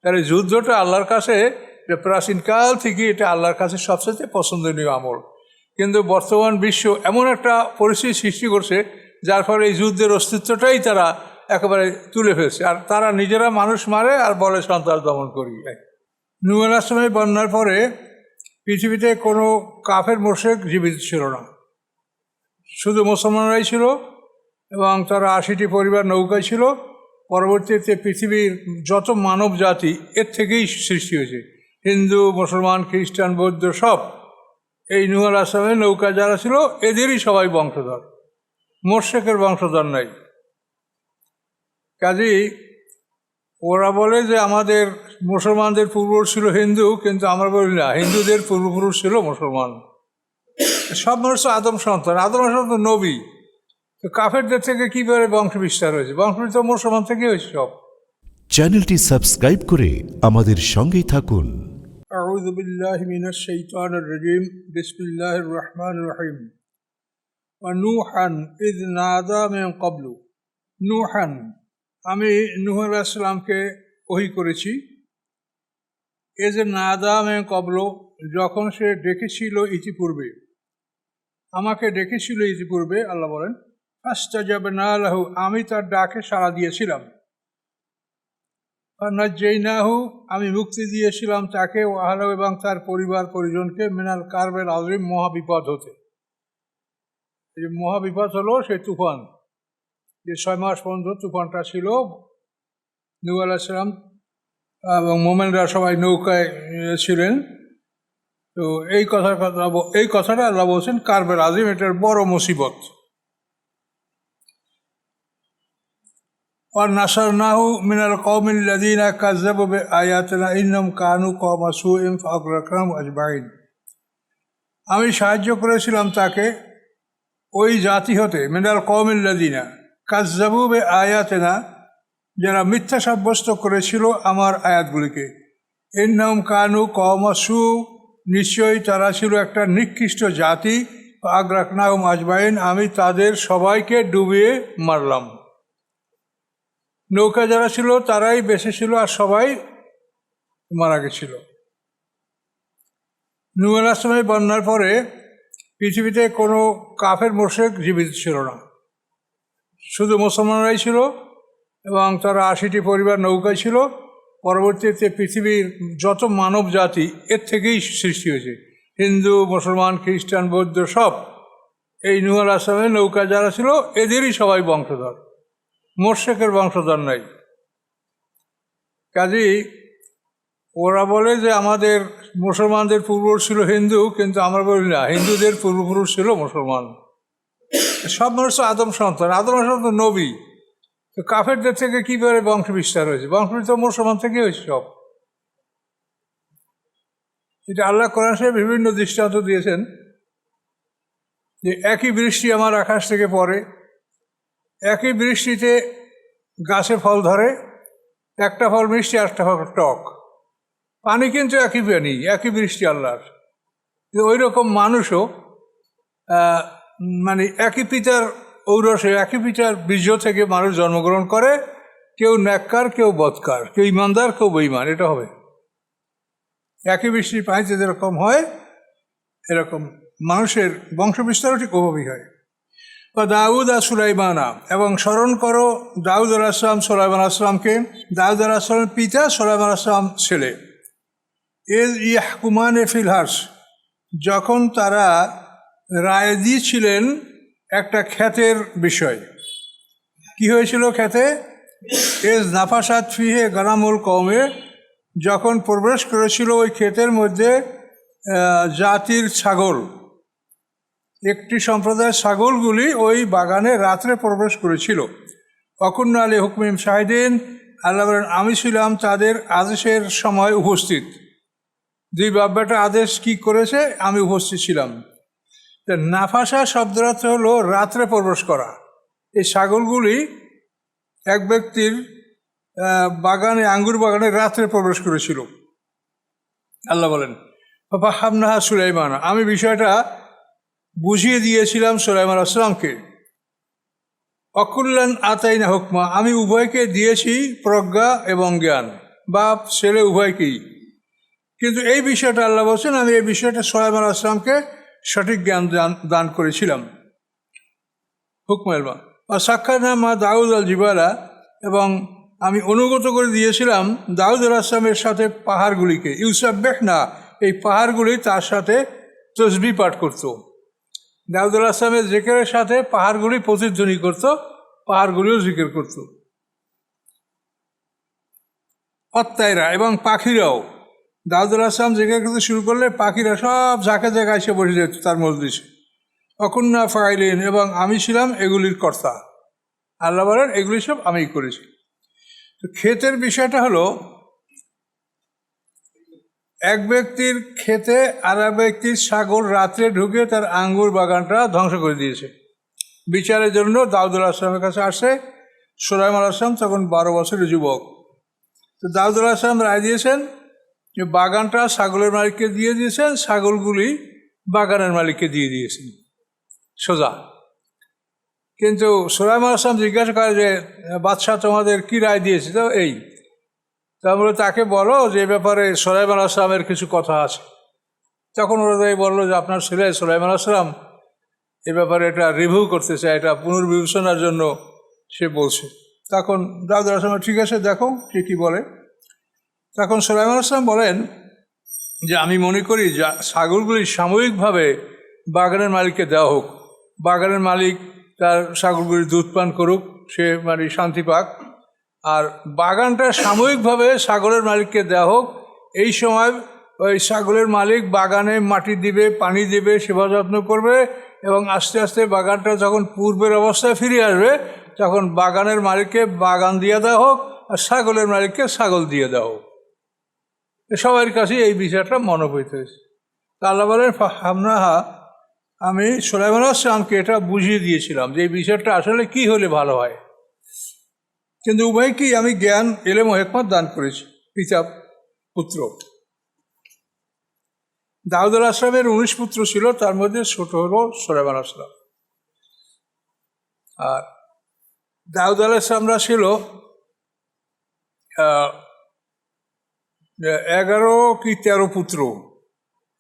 তাহলে যুদ্ধটা আল্লাহর কাছে প্রাচীনকাল থেকে এটা আল্লাহর কাছে সবচেয়ে পছন্দনীয় আমল। কিন্তু বর্তমান বিশ্ব এমন একটা পরিস্থিতি সৃষ্টি করছে যার ফলে এই যুদ্ধের অস্তিত্বটাই তারা একেবারে তুলে ফেলছে, আর তারা নিজেরা মানুষ মারে আর বলে সন্ত্রাস দমন করি। নূহ আলাইহিস সালামের বন্যার পরে পৃথিবীতে কোনো কাফের মুশরিক জীবিত ছিল না, শুধু মুসলমানরাই ছিল এবং তারা 80টি পরিবার নৌকায় ছিল। পরবর্তীতে পৃথিবীর যত মানব জাতি এর থেকেই সৃষ্টি হয়েছে, হিন্দু, মুসলমান, খ্রিস্টান, বৌদ্ধ সব এই নূহ আলাইহিস সালামের নৌকা যারা ছিল এদেরই সবাই বংশধর, মুশরিকের বংশধর নাই। কাজেই ওরা বলে যে আমাদের মুসলমানদের পূর্বপুরুষ ছিল হিন্দু, কিন্তু আমরা বলি না, হিন্দুদের পূর্বপুরুষ ছিল মুসলমান। সব মানুষ তো আদম সন্তান, আদম সন্তান নবী, তো কাফেরদের থেকে কীভাবে বংশ বিস্তার হয়েছে? বংশ বিস্তার মুসলমান থেকে হয়েছে সব। চ্যানেলটি সাবস্ক্রাইব করে আমাদের সঙ্গেই থাকুন। আউযু বিল্লাহি মিনাশ শাইতানির রাজীম, বিসমিল্লাহির রহমানির রহিম। ওয়া নূহান ইয নাদা মিন ক্বাবলু। নূহান, আমি নূহ আলাইহিস সালামকে ওহী করেছি। এ যে নাদা মিন ক্বাবলু, যখন সে ডেকেছিল ইতিপূর্বে, আমাকে ডেকেছিল ইতিপূর্বে, আল্লাহ বলেন ফাস্তাজাবনা লাহু, আমি তার ডাকে সাড়া দিয়েছিলাম। ফানাজ্জাইনাহু, আমি মুক্তি দিয়েছিলাম তাকে, ওয়া আহলাহু, এবং তার পরিবার পরিজনকে, মিনাল কারবিল আযীম, মহাবিপদ হতে। এই মহাবিপদ হলো সেই তুফান, যে 6 মাস পর্যন্ত তুফানটা ছিল। নূহ আলাইহিস সালাম এবং মুমিনরা সবাই নৌকায় ছিলেন। তো এই কথাটা আল্লাহ বলছেন কারবেল আযীম, এটার বড় মুসিবত। ওয়া নাসারনাহু মিনাল কওমিল লাযীনা কাযযাবু বিআয়াতিনা ইন্নাহুম কানু কওমা সুইন ফাআগরাকনাহুম আজমাইন। আমি সাহায্য করেছিলাম তাকে ওই জাতি হতে, মিনাল কওমিল লাযীনা কাযযাবু বিআয়াতিনা, যারা মিথ্যা সাব্যস্ত করেছিল আমার আয়াতগুলিকে। ইন্নাহুম কানু কওমা সু, নিশ্চয়ই তারা ছিল একটা নিকৃষ্ট জাতি। ফাআগরাকনাহুম আজমাইন, আমি তাদের সবাইকে ডুবিয়ে মারলাম। নৌকা যারা ছিল তারাই বেঁচে ছিল আর সবাই মারা গেছিল। নূহ আলাইহিস সালামের বন্যার পরে পৃথিবীতে কোনো কাফের মুশরিক জীবিত ছিল না, শুধু মুসলমানরাই ছিল এবং তারা 80টি পরিবার নৌকায় ছিল। পরবর্তীতে পৃথিবীর যত মানব জাতি এর থেকেই সৃষ্টি হয়েছে, হিন্দু, মুসলমান, খ্রিস্টান, বৌদ্ধ সব এই নূহ আলাইহিস সালামের নৌকা যারা ছিল এদেরই সবাই বংশধর, মুশরিকের বংশধর নাই। কাজেই ওরা বলে যে আমাদের মুসলমানদের পূর্বপুরুষ ছিল হিন্দু, কিন্তু আমরা বলি না, হিন্দুদের পূর্বপুরুষ ছিল মুসলমান। সব মানুষ তো আদম সন্তান, আদম সন্তান নবী, তো কাফেরদের থেকে কীভাবে বংশ বিস্তার হয়েছে? বংশ বিস্তার মুসলমান থেকে হয়েছে সব। এটা আল্লাহ কোরআন শরীফে বিভিন্ন দৃষ্টান্ত দিয়েছেন যে একই বৃষ্টি আমার আকাশ থেকে পড়ে, একই বৃষ্টিতে গাছে ফল ধরে, একটা ফল মিষ্টি আরেকটা ফল টক, পানি কিন্তু একই পানি, একই বৃষ্টি আল্লাহর। ওই রকম মানুষও মানে একই পিতার ঔরসে, একই পিতার বীর্য থেকে মানুষ জন্মগ্রহণ করে, কেউ নেককার, কেউ বদকার, কেউ ইমানদার, কেউ বেঈমান, এটা হবে। একই বৃষ্টির পানিতে যেরকম হয় এরকম মানুষের বংশ বিস্তারও ঠিক ওভাবেই হয়। বা দাউদ আর সুলাইমানা, এবং স্মরণ করো দাউদ আলাইহিস সালাম, সুলাইমান আলাইহিস সালামকে। দাউদ আলাইহিস সালামের পিতা, সুলাইমান আলাইহিস সালাম ছেলে। ইয ইয়াহকুমানে ফিল হারস, যখন তারা রায় দিয়েছিলেন একটা ক্ষেতের বিষয়। কি হয়েছিল ক্ষেতে? এজ নাফাসাত ফিহে গানামুল কওমে, যখন প্রবেশ করেছিল ওই ক্ষেতের মধ্যে জাতির ছাগল, একটি সম্প্রদায়ের ছাগলগুলি ওই বাগানে রাত্রে প্রবেশ করেছিল। অকুন্না আলী হুকমিম শাহিদিন, আল্লাহ বলেন আমি ছিলাম তাদের আদেশের সময় উপস্থিত। দুই বাব্যাটা আদেশ কি করেছে, আমি উপস্থিত ছিলাম। তো নাফাসা শব্দের অর্থ হলো রাত্রে প্রবেশ করা। এই ছাগলগুলি এক ব্যক্তির বাগানে, আঙ্গুর বাগানে রাত্রে প্রবেশ করেছিল। আল্লাহ বলেন ফাহামনাহা সুলাইমান, আমি বিষয়টা বুঝিয়ে দিয়েছিলাম সুলাইমান আলাইহিস সালামকে। অকুল্লান আতাইনা হুকমা, আমি উভয়কে দিয়েছি প্রজ্ঞা এবং জ্ঞান, বাপ ছেলে উভয়কেই। কিন্তু এই বিষয়টা আল্লাহ বলছেন, আমি এই বিষয়টা সোলাইমান আলাইহিস সালামকে সঠিক জ্ঞান দান করেছিলাম। হুকমেলমা বা সাক্ষাৎ মা দাউদ আল জিবালা, এবং আমি অনুগত করে দিয়েছিলাম দাউদ আলাইহিস সালামের সাথে পাহাড়গুলিকে। ইউসাব্বিহ না, এই পাহাড়গুলি তার সাথে তসবিহ পাঠ করত। দাউদ আলাইহিস সালামের জিকিরের সাথে পাহাড়গুলি প্রতিধ্বনি করত, পাহাড়গুলিও জিকির করত। অত্যায়রা এবং পাখিরাও, দাউদ আলাইহিস সালাম জিকির করতে শুরু করলে পাখিরা সব ঝাঁকে ঝাঁকে এসে বসে যেত তার মজলিসে। অকুন্না ফাইলিন, এবং আমি ছিলাম এগুলির কর্তা। আল্লাহ বলেন এগুলি সব আমিই করেছি। তো ক্ষেতের বিষয়টা হলো, এক ব্যক্তির ক্ষেতে আর এক ব্যক্তির ছাগল রাত্রে ঢুকে তার আঙ্গুর বাগানটা ধ্বংস করে দিয়েছে। বিচারের জন্য দাউদ আলাইহিস সালামের কাছে আসে সুলাইমান আলাইহিস সালাম, তখন 12 বছরের যুবক। তো দাউদ আলাইহিস সালাম রায় দিয়েছেন যে বাগানটা ছাগলের মালিককে দিয়ে দিয়েছেন, ছাগলগুলি বাগানের মালিককে দিয়ে দিয়েছেন সোজা। কিন্তু সুলাইমান আলাইহিস সালাম জিজ্ঞাসা করে যে বাদশাহ তোমাদের কি রায় দিয়েছে? তো এই তারপরে তাকে বলো যে এ ব্যাপারে সুলাইমান আলাইহিস সালামের কিছু কথা আছে। তখন ওরা তাই বললো যে আপনার ছেলে সুলাইমান আলাইহিস সালাম এ ব্যাপারে এটা রিভিউ করতে চায়, এটা পুনর্বিবেচনার জন্য সে বলছে। তখন দাউদ আলাইহিস সালাম ঠিক আছে দেখো কে কী বলে। তখন সুলাইমান আলাইহিস সালাম বলেন যে আমি মনে করি যে ছাগলগুলি সাময়িকভাবে বাগানের মালিককে দেওয়া হোক, বাগানের মালিক তার ছাগলগুলি দুধ পান করুক, সে মানে শান্তি পাক, আর বাগানটা সাময়িকভাবে ছাগলের মালিককে দেওয়া হোক। এই সময় ওই ছাগলের মালিক বাগানে মাটি দিবে, পানি দিবে, সেবা যত্ন করবে, এবং আস্তে আস্তে বাগানটা যখন পূর্বের অবস্থায় ফিরে আসবে তখন বাগানের মালিককে বাগান দিয়ে দেওয়া হোক, আর ছাগলের মালিককে ছাগল দিয়ে দেওয়া হোক। সবার কাছে এই বিষয়টা মনোভূত হয়েছে। আল্লাহ বলেন ফাহামনাহা, আমি সুলাইমান আলাইহিস সালামকে এটা বুঝিয়ে দিয়েছিলাম যে এই বিষয়টা আসলে কি হলে ভালো হয়। কিন্তু উভয়কেই আমি জ্ঞান, এলেম ও হিকমত দান করেছি, পিতা পুত্র। দাউদ আলাইহিস সালামের 19 পুত্র ছিল, তার মধ্যে ছোট হলো সুলাইমান আলাইহিস সালাম। আর দাউদ আলাইহিস সালামরা ছিল 11 কি 13 পুত্র।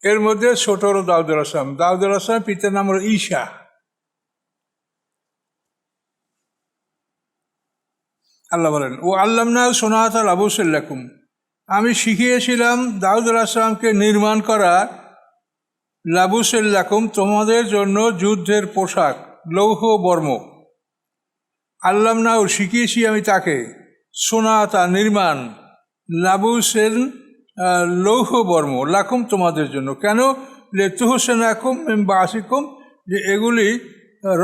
এর মধ্যে ছোট হলো দাউদ আলাইহিস সালাম। দাউদ আলাইহিস সালামের পিতার নাম হলো ঈশা। আল্লাহ বলেন ও আল্লামনা সোনাত লাবুসাল্লাকুম, আমি শিখিয়েছিলাম দাউদ আলাইহিস সালামকে নির্মাণ করা লাবুসাল্লাকুম, তোমাদের জন্য যুদ্ধের পোশাক, লৌহ বর্ম। আল্লামনাও শিখিয়েছি আমি তাকে, সোনাতা নির্মাণ, লাবুসেন লৌহ বর্ম, লাকুম তোমাদের জন্য। কেন? লেতুহসেনাকুম বাসিকুম, যে এগুলি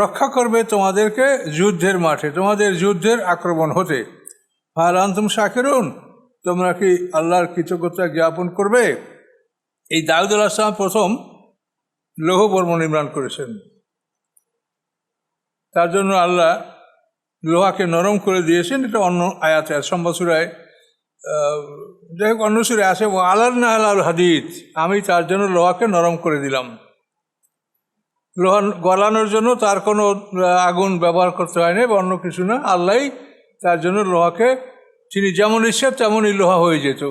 রক্ষা করবে তোমাদেরকে যুদ্ধের মাঠে, তোমাদের যুদ্ধের আক্রমণ হতে। ফাল আনতুম শাকিরুন, তোমরা কি আল্লাহর কৃতজ্ঞতা জ্ঞাপন করবে? এই দাউদ আলাইহিস সালাম প্রথম লৌহ বর্ম নির্মাণ করেছেন। তার জন্য আল্লাহ লোহাকে নরম করে দিয়েছেন। এটা অন্য আয়াতে সম্বৎসুরায়, যাই হোক অন্য সুরে আছে, ও আলান্না আল হাদিদ, আমি তার জন্য লোহাকে নরম করে দিলাম। লোহা গলানোর জন্য তার কোনো আগুন ব্যবহার করতে হয়নি বা অন্য কিছু না, আল্লাহই তার জন্য লোহাকে, তিনি যেমন ইচ্ছা তেমনই লোহা হয়ে যেত,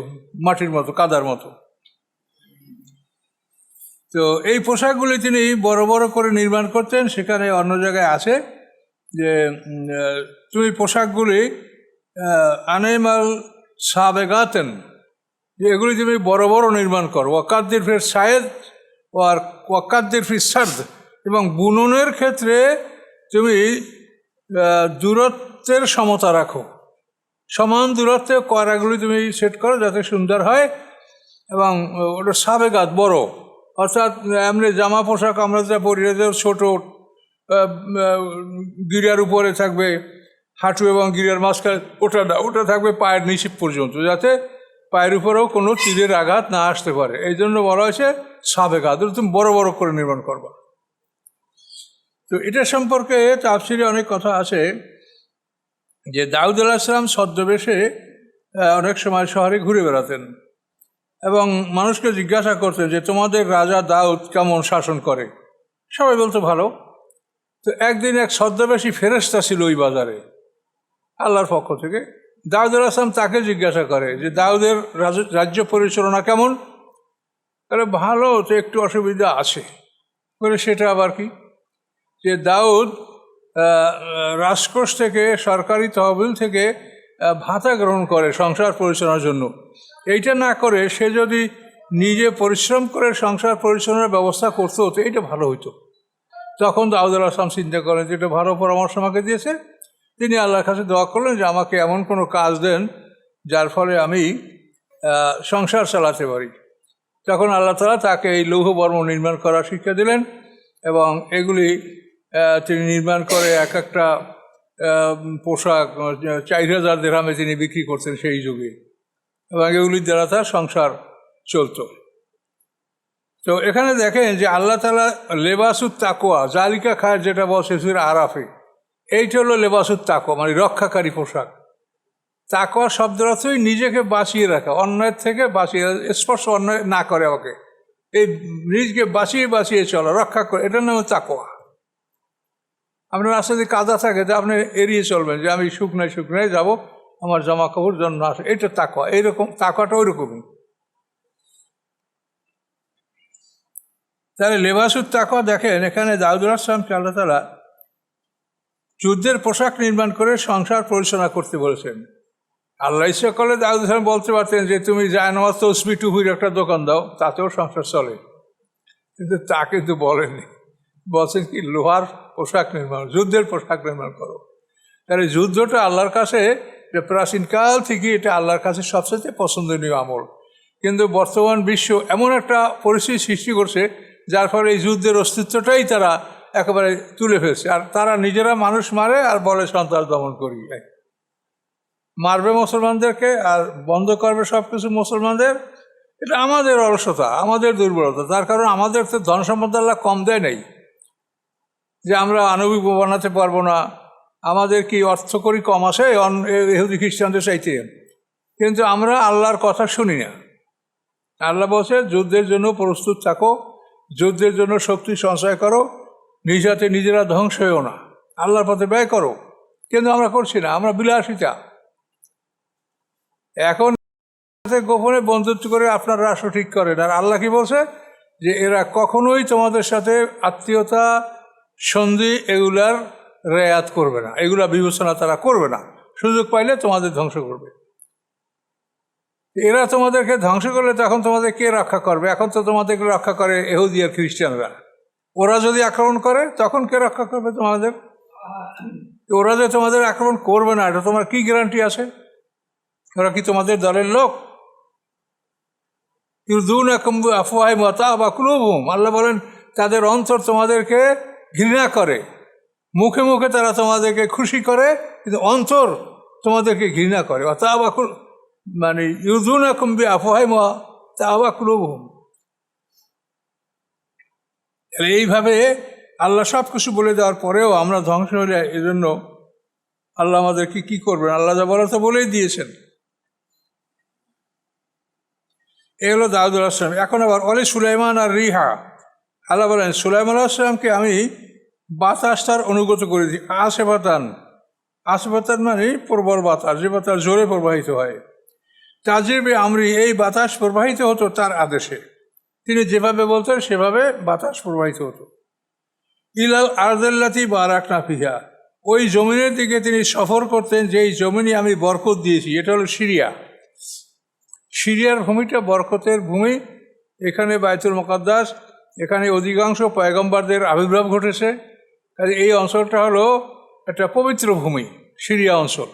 মাটির মতো, কাদার মতো। তো এই পোশাকগুলি তিনি বড় বড় করে নির্মাণ করতেন। সেখানে অন্য জায়গায় আছে যে তুমি পোশাকগুলি আনেমাল সাবেগাতেন, যে এগুলি তুমি বড় বড় নির্মাণ করো। ওয়াকাদ্দির ফির সায়েদ আর ওয়াকাদ্দির ফির সার্দ, এবং বুননের ক্ষেত্রে তুমি দূরত্বের সমতা রাখো, সমান দূরত্বে কয়রাগুলি তুমি সেট করো যাতে সুন্দর হয়। এবং ওটা সাবেগাত বড়, অর্থাৎ এমনি জামা পোশাক আমরা যা পরি ছোট, গিরার উপরে থাকবে হাঁটু এবং গিরার মাঝখানে, ওটা না, ওটা থাকবে পায়ের নিচে পর্যন্ত, যাতে পায়ের উপরেও কোনো তীরের আঘাত না আসতে পারে। এই জন্য বলা হয়েছে সাবেগাত, তুমি বড় বড় করে নির্মাণ করবা। তো এটা সম্পর্কে তাফসিরে অনেক কথা আছে যে দাউদ আলাইহিস সালাম ছদ্মবেশে অনেক সময় শহরে ঘুরে বেড়াতেন এবং মানুষকে জিজ্ঞাসা করতেন যে তোমাদের রাজা দাউদ কেমন শাসন করে। সবাই বলতো ভালো। তো একদিন এক ছদ্মবেশী ফেরেশতা ছিল ওই বাজারে, আল্লাহর পক্ষ থেকে দাউদ আলাইহিস সালাম তাকে জিজ্ঞাসা করে যে দাউদের রাজ্য পরিচালনা কেমন? তাহলে ভালো, তো একটু অসুবিধা আছে। বলে সেটা আবার কি? যে দাউদ রাজকোষ থেকে, সরকারি তহবিল থেকে ভাতা গ্রহণ করে সংসার পরিচালনার জন্য। এইটা না করে সে যদি নিজে পরিশ্রম করে সংসার পরিচালনার ব্যবস্থা করতে হতো, এটা ভালো হইতো। তখন দাউদ আলাইহিস সালাম চিন্তা করেন যে এটা ভালো পরামর্শ আমাকে দিয়েছে। তিনি আল্লাহর কাছে দোয়া করলেন যে আমাকে এমন কোনো কাজ দেন যার ফলে আমি সংসার চালাতে পারি। তখন আল্লাহ তাআলা তাকে এই লৌহ বর্ম নির্মাণ করার শিক্ষা দিলেন এবং এগুলি তিনি নির্মাণ করে এক একটা পোশাক 4000 দিরহামে তিনি বিক্রি করতেন সেই যুগে, এবং এগুলির দ্বারা তার সংসার চলত। তো এখানে দেখেন যে আল্লাহ তাআলা লেবাসুত তাকওয়া জালিকা খায় যেটা বলছে সূরা আরাফে, এইটা হলো লেবাসুত তাকওয়া, মানে রক্ষাকারী পোশাক। তাকওয়া শব্দের অর্থই নিজেকে বাঁচিয়ে রাখা, অন্যায়ের থেকে বাঁচিয়ে, স্পর্শ অন্যায় না করে আমাকে, এই নিজকে বাঁচিয়ে বাঁচিয়ে চলা, রক্ষা করে, এটার নাম তাকওয়া। আপনার রাস্তা যদি কাদা থাকে তো আপনি এড়িয়ে চলবেন যে আমি শুকনায় যাব, আমার জামা কাপড় জন্য আসে, এটা তাকওয়া। এইরকম তাকওয়াটা ওই রকমই। তাহলে লেবাসুত তাকওয়া দেখেন এখানে দাউদ আলাইহিস সালামকে আল্লাহ তাআলা যুদ্ধের পোশাক নির্মাণ করে সংসার পরিচালনা করতে বলেছেন। আল্লাহ ইচ্ছা করলে দাউদ আলাইহিস সালাম বলতে পারতেন যে তুমি জায়নামাজ তসবিহ টুপির একটা দোকান দাও, তাতেও সংসার চলে, কিন্তু তা কিন্তু বলেননি। বলছেন কি লোহার পোশাক নির্মাণ, যুদ্ধের পোশাক নির্মাণ করো। তাহলে যুদ্ধটা আল্লাহর কাছে, প্রাচীনকাল থেকে এটা আল্লাহর কাছে সবচেয়ে পছন্দনীয় আমল। কিন্তু বর্তমান বিশ্ব এমন একটা পরিস্থিতি সৃষ্টি করছে যার ফলে এই যুদ্ধের অস্তিত্বটাই তারা একেবারে তুলে ফেলছে। আর তারা নিজেরা মানুষ মারে আর বলে সন্ত্রাস দমন করি, মারবে মুসলমানদেরকে আর বন্ধ করবে সব কিছু মুসলমানদের। এটা আমাদের অলসতা, আমাদের দুর্বলতা। তার কারণ আমাদের তো ধন সম্পদ আল্লাহ কম দেয় নাই যে আমরা আণবিক বানাতে পারবো না। আমাদের কি অর্থকরী কম আছে ইহুদি খ্রিস্টানদের চাইতে? কিন্তু আমরা আল্লাহর কথা শুনি না। আল্লাহ বলছে যুদ্ধের জন্য প্রস্তুত থাকো, যুদ্ধের জন্য শক্তি সঞ্চয় করো, যাতে নিজেরা ধ্বংস হয়েও না, আল্লাহর পথে ব্যয় করো। কিন্তু আমরা করছি না, আমরা বিলাসিতা। এখন গোপনে বন্ধুত্ব করে আপনার রাষ্ট্র ঠিক করেন, আর আল্লাহ কি বলছে যে এরা কখনোই তোমাদের সাথে আত্মীয়তা, সন্ধি এগুলার রেয়াত করবে না, এগুলা বিবেচনা তারা করবে না, সুযোগ পাইলে তোমাদের ধ্বংস করবে। এরা তোমাদেরকে ধ্বংস করলে তখন তোমাদের কে রক্ষা করবে? এখন তো তোমাদেরকে রক্ষা করে ইহুদি আর খ্রিস্টানরা। ওরা যদি আক্রমণ করে তখন কে রক্ষা করবে তোমাদের? ওরা যে তোমাদের আক্রমণ করবে না, এটা তোমার কি গ্যারান্টি আছে? ওরা কি তোমাদের দলের লোক? আল্লাহ বলেন তাদের অন্তর তোমাদেরকে ঘৃণা করে, মুখে মুখে তারা তোমাদেরকে খুশি করে, কিন্তু অন্তর তোমাদেরকে ঘৃণা করে। মানে ইউযুনাকুম বিআফওয়াহিহিম ওয়া তা'আবা কুলুবুহুম। এইভাবে আল্লাহ সব কিছু বলে দেওয়ার পরেও আমরা ধ্বংস হলে এজন্য আল্লাহ আমাদেরকে কি করবেন? আল্লাহ যা বলার তো বলেই দিয়েছেন। এ হলো দাউদ আলাইহিস সালাম। এখন আবার অলি সুলাইমান আর রিহা, আল্লাহ বলেন সুলাইমান আলাইহিস সালামকে আমি বাতাসটার অনুগত করেছি। আসেবাতান মানে প্রবল বাতাস, যে বাতাস জোরে প্রবাহিত হয়। তাজিবে আমরি, এই বাতাস প্রবাহিত হতো তার আদেশে, তিনি যেভাবে বলতেন সেভাবে বাতাস প্রবাহিত হতো। ইলাল আরদাল্লাতি বারাকনা ফিহা, ওই জমিনের দিকে তিনি সফর করতেন যেই জমিনে আমি বরকত দিয়েছি। এটা হলো সিরিয়া। সিরিয়ার ভূমিটা বরকতের ভূমি। এখানে বাইতুল মুকাদ্দাস, এখানে অধিকাংশ পয়গম্বরদের আবির্ভাব ঘটেছে। এই অঞ্চলটা হলো একটা পবিত্র ভূমি, সিরিয়া অঞ্চল।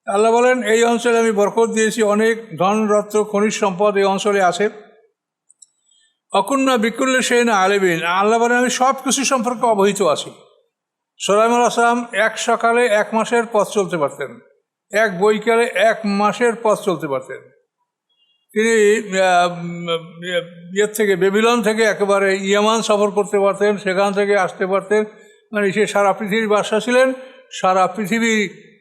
আল্লাহ বলেন এই অঞ্চলে আমি বরকত দিয়েছি, অনেক ধন রত্ন খনিজ সম্পদ এই অঞ্চলে আছে। অকুন্না বিকুল্লে সেইনা আলেবিন, আল্লাহ বলেন আমি সব কিছু সম্পর্কে অবহিত আছি। সুলাইমান আলাইহিস সালাম এক সকালে 1 মাসের পথ চলতে পারতেন, এক বৈকালে 1 মাসের পথ চলতে পারতেন। তিনি থেকে বেবিলন থেকে একেবারে ইয়ামান সফর করতে পারতেন, সেখান থেকে আসতে পারতেন। মানে সে সারা পৃথিবীর বাদশা ছিলেন, সারা পৃথিবী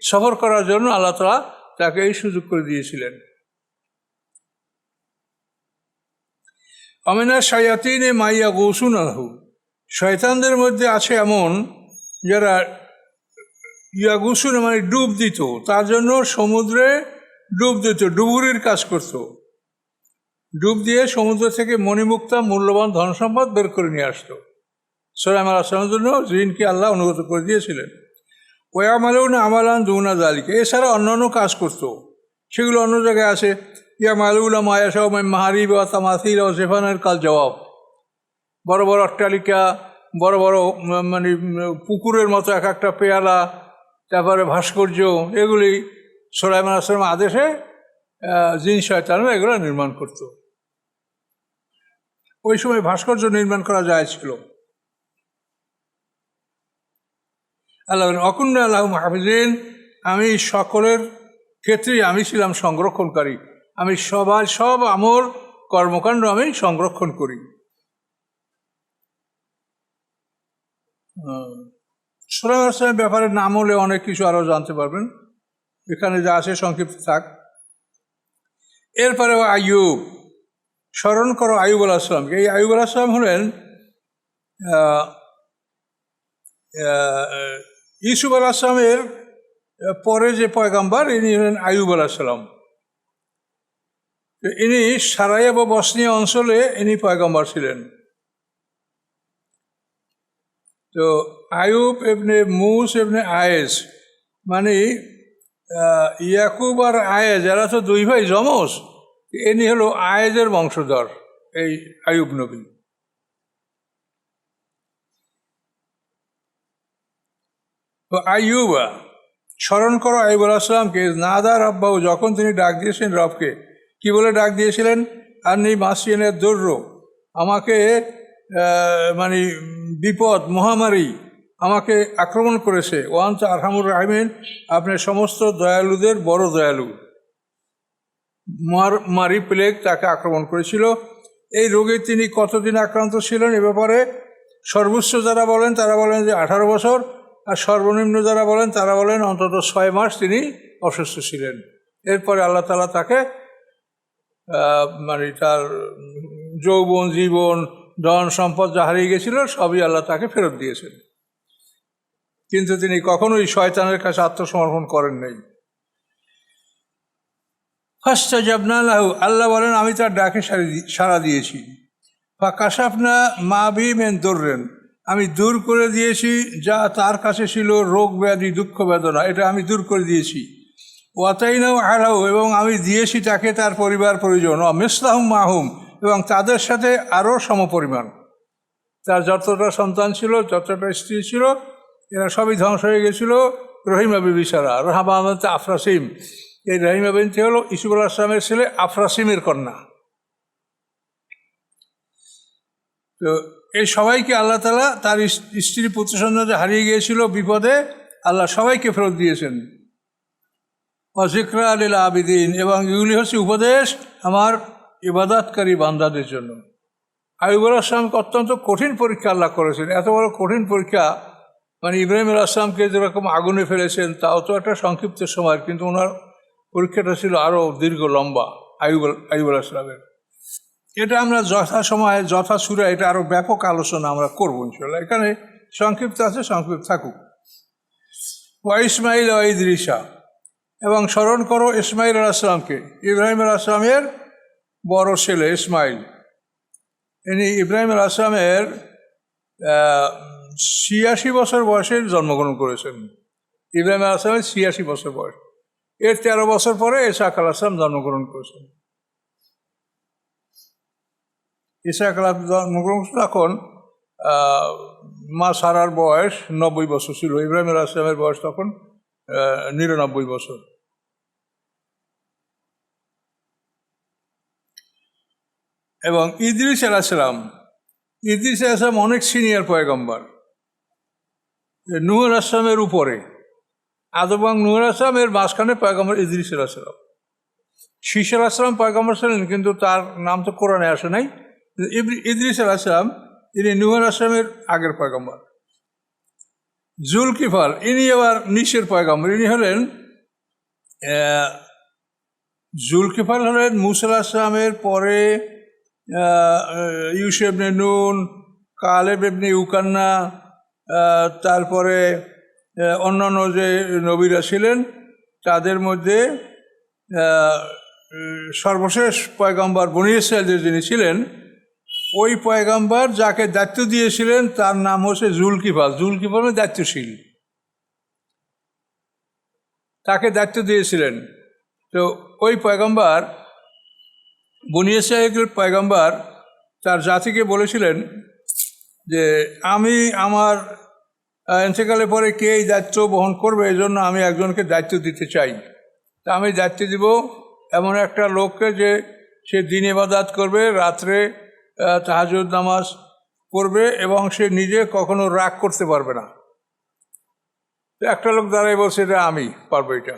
সফর করার জন্য আল্লাহ তাআলা তাকে এই সুযোগ করে দিয়েছিলেন। আমিনা শায়াতিনে মাইয়া গৌসুনাহু, শয়তানদের মধ্যে আছে এমন যারা ইয়াগুসুন মানে ডুব দিত, তার জন্য সমুদ্রে ডুব দিত, ডুবুরির কাজ করত। ডুব দিয়ে সমুদ্র থেকে মণিমুক্তা মূল্যবান ধন সম্পদ বের করে নিয়ে আসতো। সুলাইমান আলাইহিস সালামের জন্য জিনকে আল্লাহ অনুগত করে দিয়েছিলেন। ওয়ামালুনা আমালান দুনা যালিকা, এছাড়া অন্যান্য কাজ করত, সেগুলো অন্য জায়গায় আছে। ইয়ামালুনা মা ইয়াশাউ মিন মাহারিব ওয়া তামাসিল ওয়া জিফানের কাল জবাব, বড় বড় অট্টালিকা, বড় বড় মানে পুকুরের মতো এক একটা পেয়ালা, তারপরে ভাস্কর্য, এগুলি সুলাইমান আলাইহিস সালামের আদেশে জিন শয়তানরা এগুলো নির্মাণ করত। ওই সময় ভাস্কর্য নির্মাণ করা যায় ছিল। আল্লাহ অকুন্না আল্লাহ হাফিজিন, আমি সকলের ক্ষেত্রেই আমি ছিলাম সংরক্ষণকারী, আমি সব আমল কর্মকাণ্ড আমি সংরক্ষণ করি। সুলাইমান আলাইহিস সালামের ব্যাপারে নাম হলে অনেক কিছু আরও জানতে পারবেন, এখানে যা আছে সংক্ষিপ্ত থাক। এরপরে আইয়ুব, স্মরণ করো আইয়ুব আলাইহিস সালামকে। এই আইয়ুব আলাইহিস সালাম হলেন ইউসুফ আলাইহিস সালামের পরে যে পয়গাম্বার, ইনি হলেন আইয়ুব আলাইহিস সালাম। ইনি সারাইয়া বা বসনিয়া অঞ্চলে ইনি পয়গাম্বার ছিলেন। তো আইয়ুব ইবনে মুস ইবনে আয়েজ, মানে ইয়াকুব আর আয়েজ এরা তো দুই ভাই যমজ, ইনি হলো আয়েজের বংশধর এই আইয়ুব নবী। তো আইয়ুবা, স্মরণ করো আইয়ুব আলাইহিস সালামকে, নাদা রব্বাহু, যখন তিনি ডাক দিয়েছেন রবকে। কি বলে ডাক দিয়েছিলেন? আন্নী মাসিয়ানের দৈর্য, আমাকে মানে বিপদ মহামারী আমাকে আক্রমণ করেছে। ওয়ান্তা আরহামুর রাহিমিন, আপনার সমস্ত দয়ালুদের বড় দয়ালু। মারি প্লেগ তাকে আক্রমণ করেছিল। এই রোগে তিনি কতদিন আক্রান্ত ছিলেন এ ব্যাপারে সর্বোচ্চ যারা বলেন তারা বলেন যে 18 বছর, আর সর্বনিম্ন যারা বলেন তারা বলেন অন্তত 6 মাস তিনি অসুস্থ ছিলেন। এরপরে আল্লাহ তাআলা তাকে মানে তার যৌবন, জীবন, ধন সম্পদ যা হারিয়ে গেছিল সবই আল্লাহ তাকে ফেরত দিয়েছেন, কিন্তু তিনি কখনোই শয়তানের কাছে আত্মসমর্পণ করেন নাই। ফাস্তাজাবনা লাহু, আল্লাহ বলেন আমি তার ডাকে সাড়া দিয়েছি। ফাকাশাফনা মা বি মিন দুররিন, আমি দূর করে দিয়েছি যা তার কাছে ছিল, রোগ ব্যাধি দুঃখ বেদনা, এটা আমি দূর করে দিয়েছি। ওয়াতাইনাও আলাহু, এবং আমি দিয়েছি তাকে তার পরিবার পরিজন, মিসলাহুম মাহুম, এবং তাদের সাথে আরও সমপরিমাণ। তার যতটা সন্তান ছিল, যতটা স্ত্রী ছিল, এরা সবই ধ্বংস হয়ে গেছিল রহিমা বিবি ছাড়া। রহামা আফরাসিম, এই রহিমা বিনতি হলো ইউসুফ আলাইহিস সালামের ছেলে আফরাসিমের কন্যা। তো এই সবাইকে আল্লাহ তাআলা তার স্ত্রী পুত্র সন্তান হারিয়ে গিয়েছিল বিপদে, আল্লাহ সবাইকে ফেরত দিয়েছেন। ওয়াজিকরা লিল আবিদিন, এবং এগুলি হচ্ছে উপদেশ আমার ইবাদতকারী বান্দাদের জন্য। আইয়ুব আলাইহিস সালামকে অত্যন্ত কঠিন পরীক্ষা আল্লাহ করেছেন। এত বড় কঠিন পরীক্ষা, মানে ইব্রাহিম আলাইহিস সালামকে যেরকম আগুনে ফেলেছেন তাও তো একটা সংক্ষিপ্ত সময়, কিন্তু ওনার পরীক্ষাটা ছিল আরও দীর্ঘ লম্বা আইয়ুব আলাইহিস সালামের। এটা আমরা যথাসময়ে যথাসুরে এটা আরও ব্যাপক আলোচনা আমরা করবো ইনশাআল্লাহ। এখানে সংক্ষিপ্ত আছে, সংক্ষিপ্ত থাকুক। ওয়া ইসমাইল ওয়া ইদ্রিসা, এবং স্মরণ করো ইসমাইল আলাইহিস সালামকে, ইব্রাহিম আলাইহিস সালামের বড় ছেলে ইসমাইল। ইনি ইব্রাহিম আলাইহিস সালামের 86 বছর বয়সে জন্মগ্রহণ করেছেন। ইব্রাহিম আলাইহিস সালামের 86 বছর বয়স, এর 13 বছর পরে ইসহাক আলাইহিস সালাম জন্মগ্রহণ করেছেন। ইসহাক আলাইহিস জন্মগ্রহণ তখন মা সারার বয়স 90 বছর ছিল, ইব্রাহিম আলাইহিস সালামের বয়স তখন 99 বছর। এবং ইদ্রিস আলাইহিস সালাম, ইদ্রিস আলাইহিস সালাম অনেক সিনিয়র পয়গম্বর, নূহ আলাইহিস সালামের উপরে। আদম এবং নূহ আলাইহিস সালামের মাঝখানে পয়গম্বর ইদ্রিস আলাইহিস সালাম। শীস আলাইহিস সালাম পয়গম্বর ছিলেন, কিন্তু তার নাম তো কোরআনে আসে নাই। ইদ্রিস আলাইহিস সালাম ইনি নূহ আলাইহিস সালামের আগের পয়গম্বর। জুলকিফল, ইনি আবার নিচের পয়গম্বর। ইনি হলেন জুলকিফল হলেন মুসা আলাইহিস সালামের পরে ইউসুফ ইবনে নুন, কালেব ইবনে ইউকান্না, তারপরে অন্যান্য যে নবীরা ছিলেন তাদের মধ্যে সর্বশেষ পয়গম্বর বনী ইসরাঈলের যিনি ছিলেন, ওই পয়গম্বর যাকে দায়িত্ব দিয়েছিলেন তার নাম হচ্ছে জুলকিফল। জুলকিফল মানে দায়িত্বশীল, তাকে দায়িত্ব দিয়েছিলেন। তো ওই পয়গম্বর বনী ইসরাঈলের পয়গম্বর তার জাতিকে বলেছিলেন যে আমি আমার ইন্তেকালের পরে কে এই দায়িত্ব বহন করবে, এই জন্য আমি একজনকে দায়িত্ব দিতে চাই। তা আমি দায়িত্ব দিব এমন একটা লোককে যে সে দিন ইবাদত করবে, রাত্রে তাহাজ্জুদ নামাজ পড়বে এবং সে নিজে কখনো রাগ করতে পারবে না। তো একটা লোক দাঁড়াই বলছে এটা আমি পারবো এটা।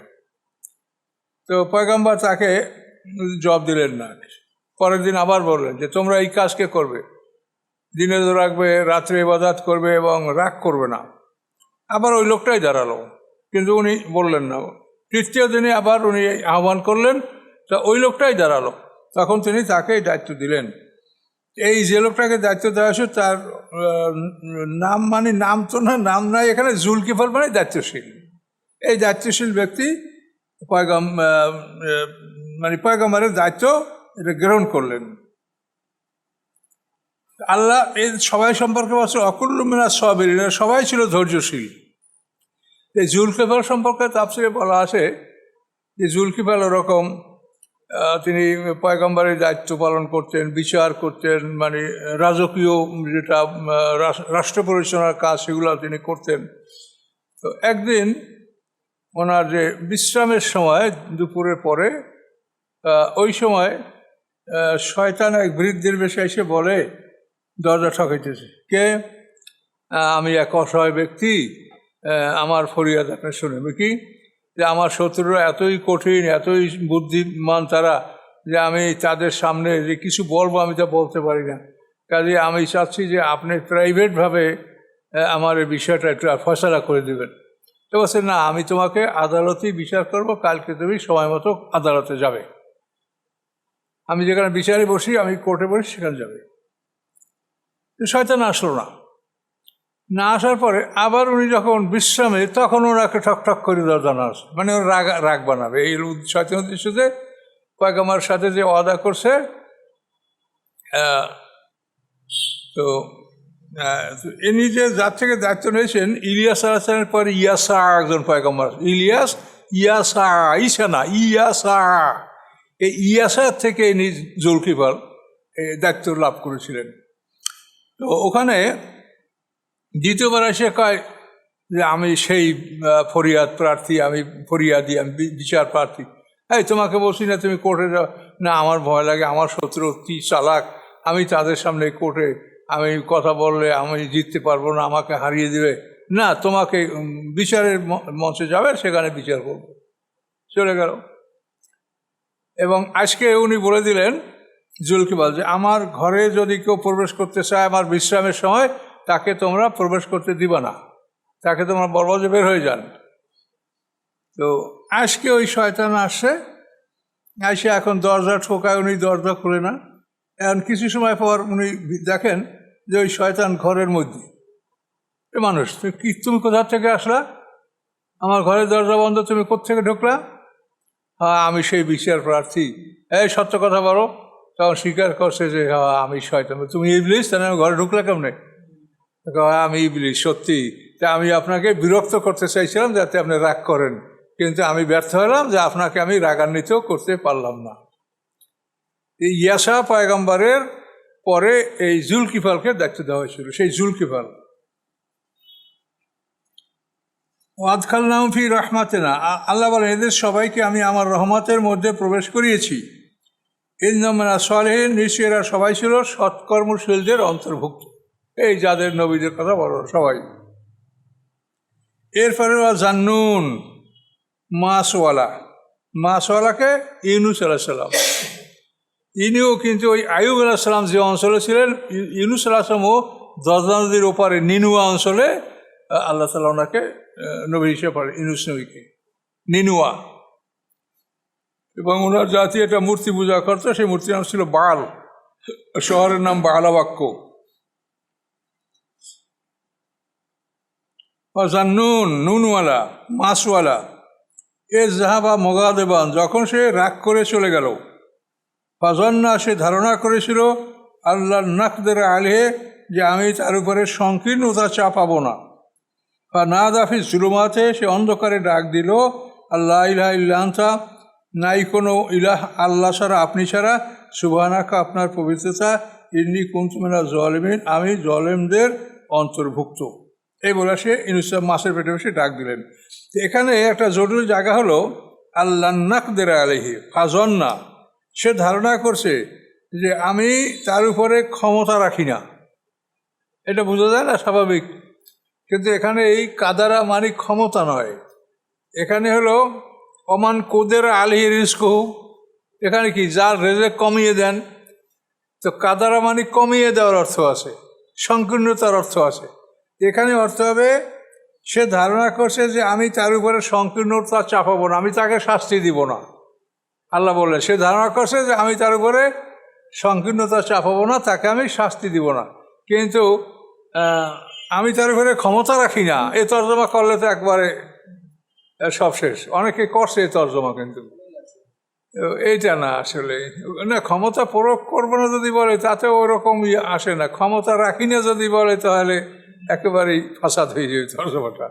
তো পয়গম্বর তাকে জবাব দিলেন না। পরের দিন আবার বললেন যে তোমরা এই কাজকে করবে, দিনে রাখবে, রাত্রে ইবাদত করবে এবং রাগ করবে না। আবার ওই লোকটাই দাঁড়ালো, কিন্তু উনি বললেন না। তৃতীয় দিনে আবার উনি আহ্বান করলেন, তা ওই লোকটাই দাঁড়ালো। তখন তিনি তাকে দায়িত্ব দিলেন। এই যে লোকটাকে দায়িত্ব দেওয়া হয়েছে তার নাম, মানে নাম তো না, নাম নাই এখানে, জুলকিফল মানে দায়িত্বশীল। এই দায়িত্বশীল ব্যক্তি পয়গম্বরের দায়িত্ব এটা গ্রহণ করলেন। আল্লাহ এই সবাই সম্পর্কে বলছে অকুল্লু মিনাস সাবিরিন, সবাই ছিল ধৈর্যশীল। এই জুলকিফল সম্পর্কে তাফসিরে বলা আছে যে জুলকিফল ওরকম, তিনি পয়গম্বরের দায়িত্ব পালন করতেন, বিচার করতেন, মানে রাজকীয় যেটা রাষ্ট্র পরিচালনার কাজ সেগুলো তিনি করতেন। তো একদিন ওনার যে বিশ্রামের সময় দুপুরের পরে, ওই সময় শয়তান এক বৃদ্ধের বেশে এসে বলে, দরজা ঠকাইতেছে, কে? আমি এক অসহায় ব্যক্তি, আমার ফরিয়াদ আপনি শুনবে কি, যে আমার শত্রুরা এতই কঠিন, এতই বুদ্ধিমান তারা, যে আমি তাদের সামনে যে কিছু বলবো আমি তা বলতে পারি না। কাজে আমি চাচ্ছি যে আপনি প্রাইভেটভাবে আমার এই বিষয়টা একটু ফয়সালা করে দেবেন। তো বলছে না, আমি তোমাকে আদালতেই বিচার করব, কালকে তুমি সময় মতো আদালতে যাবে। আমি যেখানে বিচারে বসি, আমি কোর্টে বসি, সেখানে যাবে। শয়তান আসলো না। না আসার পরে আবার উনি যখন বিশ্রামে, তখন ওনাকে ঠকঠক করে দরজা আসে, মানে ওর রাগ বানাবে। এই শয়তান উদ্দেশ্যে পয়গম্বরের সাথে যে ওয়াদা করছে। তো ইনি যে যার থেকে দায়িত্ব নিয়েছেন, ইলিয়াস আলাইহিসসালামের পরে ইয়াসা একজন পয়গম্বর, ইলিয়াস, ইয়াসা, ঈসা না, ইয়াসা। এই ইয়াসার থেকে ইনি জুলকিফল দায়িত্ব লাভ করেছিলেন। তো ওখানে দ্বিতীয়বার এসে কয় যে আমি সেই ফরিয়াদ প্রার্থী, আমি ফরিয়াদি, আমি বিচার প্রার্থী। এই তোমাকে বলছি না তুমি কোর্টে যাও, না আমার ভয় লাগে, আমার শত্রু অতি চালাক, আমি তাদের সামনে কোর্টে আমি কথা বললে আমি জিততে পারবো না, আমাকে হারিয়ে দেবে। না, তোমাকে বিচারের মঞ্চে যাবে, সেখানে বিচার করবো। চলে গেল। এবং আজকে উনি বলে দিলেন জুলকিফল যে আমার ঘরে যদি কেউ প্রবেশ করতে চায় আমার বিশ্রামের সময়, তাকে তোমরা প্রবেশ করতে দিবা না, তাকে তোমরা বলবো যে বের হয়ে যান। তো আজকে ওই শয়তান আসে, এখন দরজা ঠোকায়, উনি দরজা খুলে না। এখন কিছু সময় পর উনি দেখেন যে ওই শয়তান ঘরের মধ্যে। মানুষ, তুমি কোথা থেকে আসলা? আমার ঘরের দরজা বন্ধ, তুমি কোত্থেকে ঢুকলা? হ্যাঁ, আমি সেই বিচার প্রার্থী। এই সত্য কথা বলো। তখন স্বীকার করছে যে হ্যাঁ আমি শয়তান। তুমি ইবলিস, তাহলে আমি ঘরে ঢুকলা কেমনে? আমি ইবলিস, সত্যি। তা আমি আপনাকে বিরক্ত করতে চাইছিলাম যাতে আপনি রাগ করেন, কিন্তু আমি ব্যর্থ হলাম যে আপনাকে আমি রাগান্বিত করতে পারলাম না। এই ইয়াসা পয়গম্বরের পরে এই জুলকিফলকে দায়িত্ব দেওয়া হয়েছিল, সেই জুলকিফল। ওয়াদখালনাহুম ফি রাহমাতিনা, আল্লাহ বলেন এদের সবাইকে আমি আমার রহমতের মধ্যে প্রবেশ করিয়েছি। ইন্নাহুম মিনাস সালিহিন, নিশ্চয়ই এরা সবাই ছিল সৎকর্মশীলদের অন্তর্ভুক্ত। এই যাদের নবীদের কথা বলো সবাই। এরপরে জান্নুন, মাসওয়ালাকে ইউনুস আলাইহিস সালাম। ইনিও কিন্তু ওই আইয়ুব আলাইহিস সালাম যে অঞ্চলে ছিলেন, ইউনুস আলাইহিস সালামও দজলা নদীর ওপারে নিনুয়া অঞ্চলে আল্লাহ তাআলা ওনাকে নবী হিসেবে পাঠান, ইউনুস নবীকে, নিনুয়া। এবং ওনার জাতি একটা মূর্তি পূজা করতো, সেই মূর্তির নাম ছিল বাল, শহরের নাম বালাবাক্য। জান্নুন নুনওয়ালা মাছওয়ালা এ জাহাবা মোগাদেবান যখন সে রাগ করে চলে গেল, ফাজান্না সে ধারণা করেছিল আল্লাহ নাকদের আলহে যে আমি তার উপরে সংকীর্ণতা চাপাবো না। বা না দাফি জুলুমাতে সে অন্ধকারে ডাক দিল আল্লাহ ইলাহা ইল্লা আনতা, নাই কোনো ইলাহ আল্লাহ ছাড়া আপনি ছাড়া, সুবহানাকা আপনার পবিত্রতা, ইন্নী কুনতু মিনাজ জালিমিন আমি জলেমদের অন্তর্ভুক্ত। এই বলে সে ইউনূস মাছের পেটে বসে ডাক দিলেন। তো এখানে একটা জরুরি জায়গা হলো আল্লাহ নাকদের আলাইহি ফাজান্না, সে ধারণা করছে যে আমি তার উপরে ক্ষমতা রাখি না। এটা বোঝা যায় না স্বাভাবিক, কিন্তু এখানে এই কাদারা মানে ক্ষমতা নয়, এখানে হলো অমান কোদের আলহি রিজকুহু, এখানে কি যার রেজেক কমিয়ে দেন। তো কাদারা মানে কমিয়ে দেওয়ার অর্থ আছে, সংকীর্ণতার অর্থ আছে। এখানে অর্থ হবে সে ধারণা করছে যে আমি তার উপরে সংকীর্ণতা চাপাবো না, আমি তাকে শাস্তি দিব না। আল্লাহ বললেন সে ধারণা করছে যে আমি তার উপরে সংকীর্ণতা চাপাবো না, তাকে আমি শাস্তি দিব না, কিন্তু আমি তার উপরে ক্ষমতা রাখি না। এ তর্জমা করলে তো একবারে সব শেষ। অনেকে করছে এই তর্জমা, কিন্তু এইটা না, আসলে না, ক্ষমতা প্রয়োগ করবো না যদি বলে তাতেও ওরকম আসে না। ক্ষমতা রাখি না যদি বলে তাহলে একেবারেই ফাসাদ হয়ে যাবে তর্জমাটা।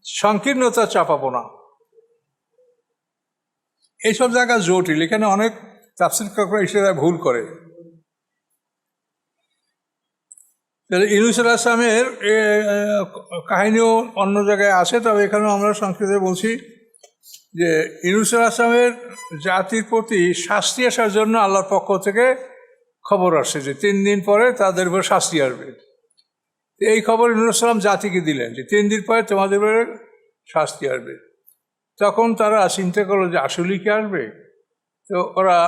সংকীর্ণতা চাপাবো না, এইসব জায়গা জটিল, এখানে অনেক তাফসীরকাররা ইশারায় ভুল করে। ইউনূস আলাইহিস সালামের কাহিনীও অন্য জায়গায় আছে, তবে এখানেও আমরা সংক্ষেপে বলছি যে ইউনূস আলাইহিস সালামের জাতির প্রতি শাস্তি আসার জন্য আল্লাহর পক্ষ থেকে খবর আসছে যে 3 দিন পরে তাদের উপর শাস্তি আসবে। এই খবর ইউনূস সালাম জাতিকে দিলেন যে 3 দিন পরে তোমাদের উপরে শাস্তি আসবে। তখন তারা চিন্তা করলো যে আসলেই কি আসবে। তো ওরা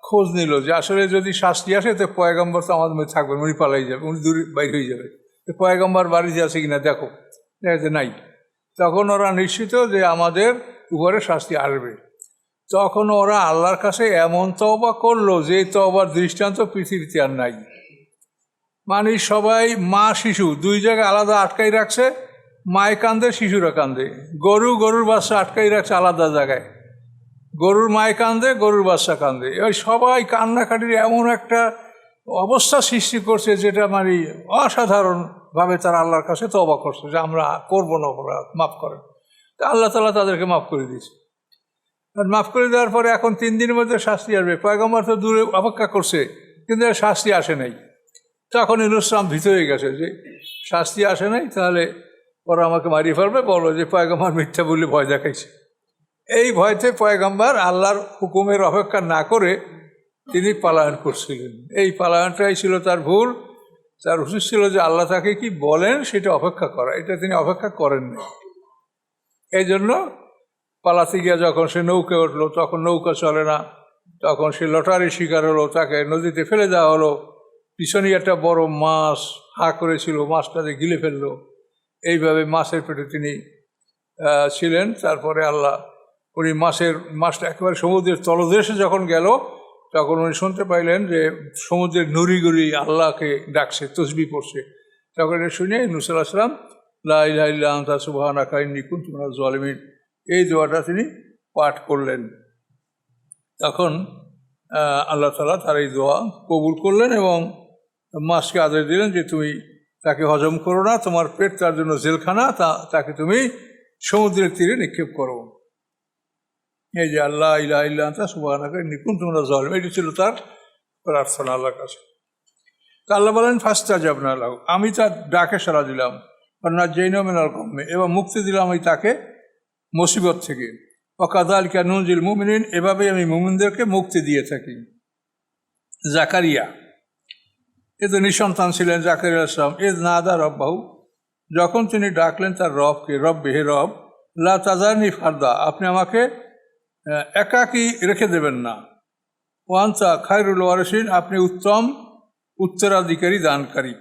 খোঁজ নিল যে আসলে যদি শাস্তি আসে তো পয়গম্বর তো আমাদের মধ্যে থাকবেন, উনি পালাই যাবে, উনি দূরে বাইর হয়ে যাবে। তো পয়গম্বর বাড়িতে আছে কিনা দেখো, দেখা যায় নাই। তখন ওরা নিশ্চিত যে আমাদের উপরে শাস্তি আসবে। তখন ওরা আল্লাহর কাছে এমন তওবা করলো যে তওবার দৃষ্টান্ত পৃথিবীতে আর নাই। মানে সবাই মা শিশু 2 জায়গায় আলাদা আটকাই রাখছে, মায় কান্দে শিশুরা কান্দে, গরুর বাচ্চা আটকাই রাখছে আলাদা জায়গায়, গরুর মায় কান্দে গরুর বাচ্চা কান্দে। ওই সবাই কান্নাকাটির এমন একটা অবস্থা সৃষ্টি করছে যেটা মানে অসাধারণভাবে তারা আল্লাহর কাছে তওবা করছে যে আমরা করবো না, অপরাধ মাফ করেন। তা আল্লাহ তাআলা তাদেরকে মাফ করে দিয়েছে। আর মাফ করে দেওয়ার পরে এখন 3 দিনের মধ্যে শাস্তি আসবে। পয়গম্বর তো দূরে অপেক্ষা করছে, কিন্তু শাস্তি আসে নাই। তখন ইউনূস সালাম ভীত হয়ে গেছে যে শাস্তি আসে নাই, তাহলে ওরা আমাকে মারিয়ে ফেলবে, বলো যে পয়গম্বর মিথ্যা বলে ভয় দেখাইছে। এই ভয়তে পয়গম্বর আল্লাহর হুকুমের অপেক্ষা না করে তিনি পলায়ন করছিলেন। এই পলায়নটাই ছিল তার ভুল। তার উচিত ছিল যে আল্লাহ তাকে কি বলেন সেটা অপেক্ষা করা, এটা তিনি অপেক্ষা করেননি। এই জন্য পালাতে গিয়ে যখন সে নৌকা উঠলো, তখন নৌকা চলে না, তখন সে লটারির শিকার হলো, তাকে নদীতে ফেলে দেওয়া হলো। পিছনে একটা বড় মাছ হা করেছিল, মাছটাকে গিলে ফেললো। এইভাবে মাছের পেটে তিনি ছিলেন। তারপরে আল্লাহ উনি মাছটা একেবারে সমুদ্রের তলদেশে যখন গেল, তখন উনি শুনতে পাইলেন যে সমুদ্রের নুড়িগুড়ি আল্লাহকে ডাকছে, তসবিহ পড়ছে। তখন এটা শুনে ইউনূস আলাইহিস সালাম লা ইলাহা ইল্লা আনতা সুবহানাকা ইন্নী কুনতু মিনাজ জালিমিন এই দোয়াটা তিনি পাঠ করলেন। তখন আল্লাহ তাআলা তার এই দোয়া কবুল করলেন এবং মাছকে আদেশ দিলেন যে তুমি তাকে হজম করো না, তোমার পেট তার জন্য জেলখানা, তাকে তুমি সমুদ্রের তীরে নিক্ষেপ করো। এই যে আল্লাহ ইলাহা ইল্লা আনতা সুবহানাকা ইন্নী কুনতু মিনাজ জালিমিন, এটি ছিল তার প্রার্থনা আল্লাহর কাছে। তা আল্লাহ বলেন ফাস্তাজাবনা লাহু, আমি তার ডাকে সাড়া দিলাম, ওয়ানাজ্জাইনাহু মিনাল গাম্মি, এবং মুক্তি দিলাম আমি তাকে মুসিবত থেকে। ওয়াকাযালিকা নুনজিল মুমিনিন, এভাবেই আমি মুমিনদেরকে মুক্তি দিয়ে থাকি। জাকারিয়া এ তো নিঃসন্তান ছিলেন জাকারিয়া আলাইহিস সালাম। ইয নাদা রাব্বাহু, যখন তিনি ডাকলেন তার রবকে, রব্বি হে রব, লা তাযারনি ফারদা, আপনি আমাকে একাকী রেখে দেবেন না। ওয়া আনতা খায়রুল ওয়ারিসিন, আপনি উত্তম উত্তরাধিকারী দানকারী।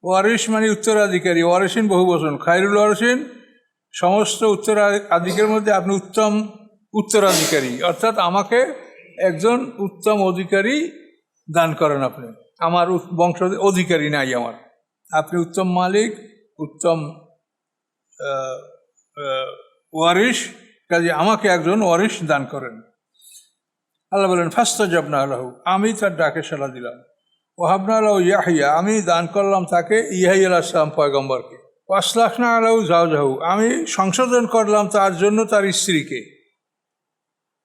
ওয়ারিস মানে উত্তরাধিকারী, ওয়ারিসিন বহু বচন, খায়রুল ওয়ারিসিন সমস্ত উত্তরাধিকারের মধ্যে আপনি উত্তম উত্তরাধিকারী, অর্থাৎ আমাকে একজন উত্তম অধিকারী দান করেন আপনি, আমার বংশ অধিকারী নাই আমার। আপনি উত্তম মালিক, উত্তম ওয়ারিশ, কাজে আমাকে একজন ওয়ারিশ দান করেন। আল্লাহ বলেন ফাস্তাজাবনা লাহু, আমি তার ডাকে সাড়া দিলাম। ওয়াহাবনা লাহু ইয়াহইয়া, আমি দান করলাম তাকে ইয়াহইয়া আলাইহিস সালাম পয়গম্বরকে। ওয়াসলাহনা লাহু যাওজাহু, আমি সংশোধন করলাম তার জন্য তার স্ত্রীকে।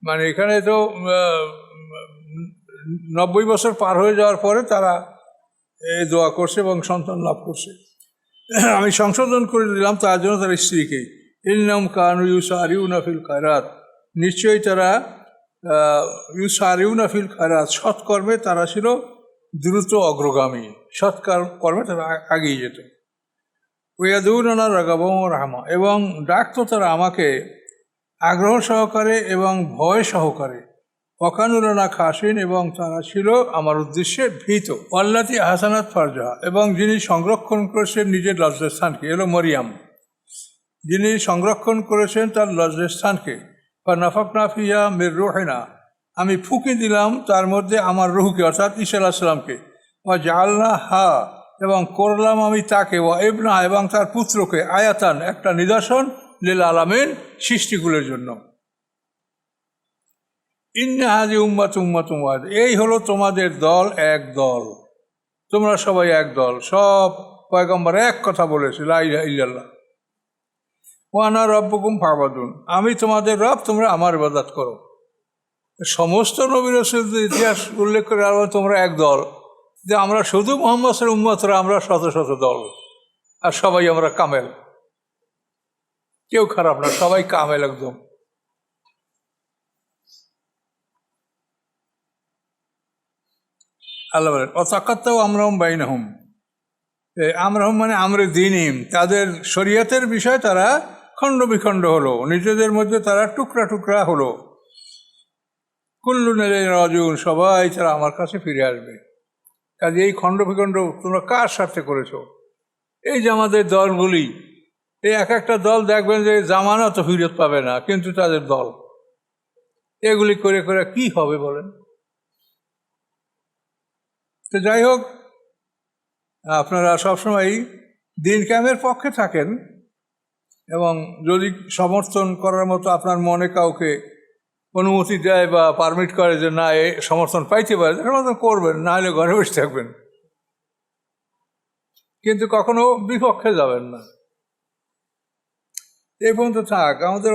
মানে এখানে তো 90 বছর পার হয়ে যাওয়ার পরে তারা এই দোয়া করছে এবং সন্তান লাভ করছে। আমি সংশোধন করে দিলাম তার জন্য তার স্ত্রীকে। ইন্নাহুম কানু ইউসারিউনা ফিল খায়রাত, নিশ্চয়ই তারা ইউসারিউনা ফিল খায়রাত, সৎকর্মে তারা ছিল দ্রুত অগ্রগামী, কর্মে তারা আগিয়ে যেত। ওয়াদুনা রাগাবা ওয়া রাহমা, এবং ডাকতো তারা আমাকে আগ্রহ সহকারে এবং ভয় সহকারে। ওয়াকানুলানা খাসিন, এবং তারা ছিল আমার উদ্দেশ্যে ভীত। আল্লাতি হাসানাত ফারজাহা, এবং যিনি সংরক্ষণ করেছেন নিজের লজ্জাস্থানকে, এলো মরিয়াম, যিনি সংরক্ষণ করেছেন তার লজ্জাস্থানকে। বা নাফাকনা ফিহা মির রূহিনা, আমি ফুঁকে দিলাম তার মধ্যে আমার রুহকে, অর্থাৎ ঈসা আলাইহিস সালামকে। ওয়া জাআলনা হা, এবং করলাম আমি তাকে, ওয়া ইবনা, এবং তার পুত্রকে, আয়াতান, একটা নিদর্শন, লিল আলামিন, সৃষ্টিগুলোর জন্য। ইন্না হাযিহি উম্মাতুকুম উম্মাতুন ওয়াহিদা, এই হলো তোমাদের দল, এক দল, তোমরা সবাই এক দল। সব পয়গম্বর এক কথা বলেছে, লা ইলাহা ইল্লাল্লাহ। ওয়া আনা রাব্বুকুম ফা'বুদুন, আমি তোমাদের রব, তোমরা আমার ইবাদত করো। সমস্ত নবী রাসূলদের ইতিহাস উল্লেখ করে আর তোমরা এক দল, যে আমরা শুধু মুহাম্মদ সাল্লাল্লাহু আলাইহি ওয়াসাল্লাম উম্মতরা, আমরা শত শত দল, আর সবাই আমরা কামেল, কেউ খারাপ না, সবাই কামেল একদম। আল্লাহ বলেন অতাকাত্তাউ আমরাহুম বাইনাহুম, আমরাহুম মানে আমরে দীনহিম, তাদের শরীয়তের বিষয় তারা খণ্ড বিখণ্ড হলো, নিজেদের মধ্যে তারা টুকরা টুকরা হলো। কুল্লুন ইলাইহি রাজিউন, সবাই তারা আমার কাছে ফিরে আসবে। কাজে এই খণ্ড বিখণ্ড তোমরা কার সাথে করেছো? এই যে আমাদের দলগুলি, এই এক একটা দল দেখবেন যে জামানা তো ফিরত পাবে না, কিন্তু তাদের দল, এগুলি করে করে কি হবে বলেন? তো যাই হোক, আপনারা সবসময় দিন কায়েমের পক্ষে থাকেন, এবং যদি সমর্থন করার মতো আপনার মনে কাউকে অনুমতি দেয় বা পারমিট করে যে না এ সমর্থন পাইতে পারে, সমর্থন করবেন, না হলে ঘরে বসে থাকবেন, কিন্তু কখনো বিপক্ষে যাবেন না। এই পর্যন্ত থাক আমাদের।